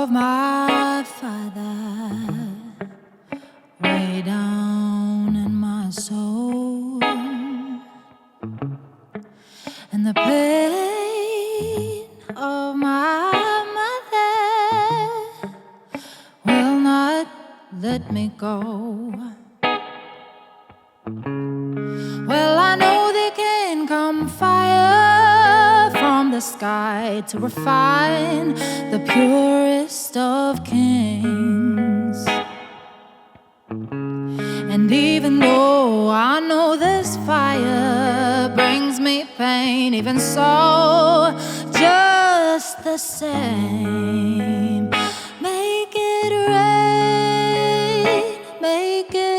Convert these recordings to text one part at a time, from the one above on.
of my Father way down in my soul, and the pain of my mother will not let me go. Well, I know there can come fire from the sky to refine the purest of kings. And even though I know this fire brings me pain, even so, just the same, make it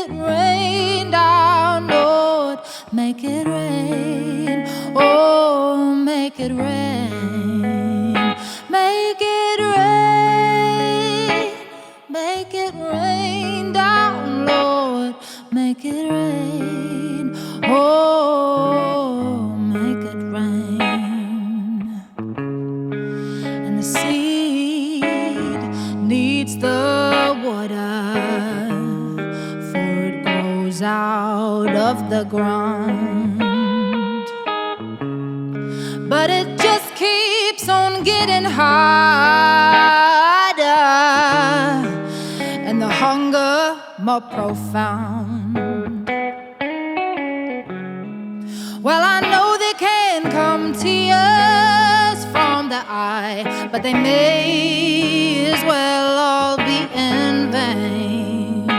rain down, Lord, make it rain, oh, make it rain, make it rain down, Lord, make it rain, oh, make it rain. And the seed needs the water, for it grows out of the ground, but it just keeps on getting harder, and the hunger more profound. Well, I know there can come tears from the eye, but they may as well all be in vain.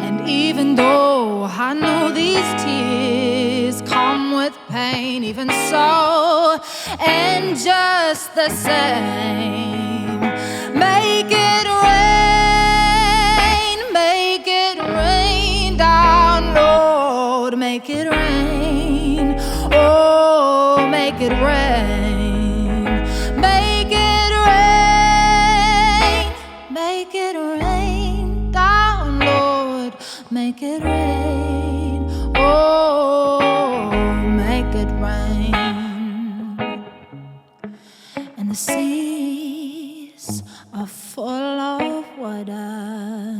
And even though I know these tears come with pain, even so, and just the same, make it rain down, Lord, make it rain, oh, make it rain, make it rain down, Lord, make it rain, oh, make it rain. And the seas are full of water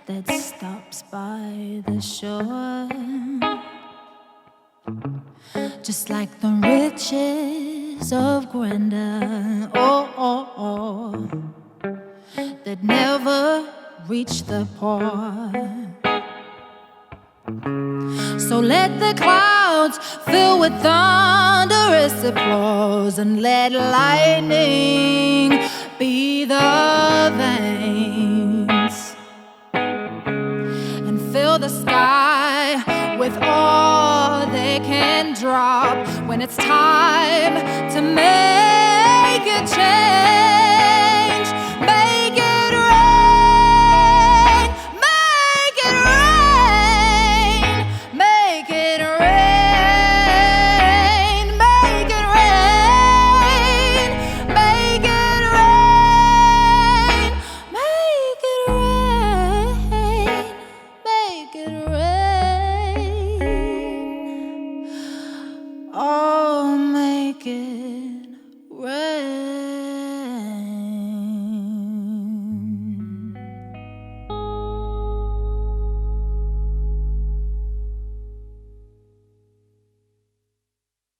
that stops by the shore, just like the riches of grandeur, that never reach the poor. So let the clouds fill with thunderous applause, and let lightning be the veins, and fill the sky with all they can drop when it's time to make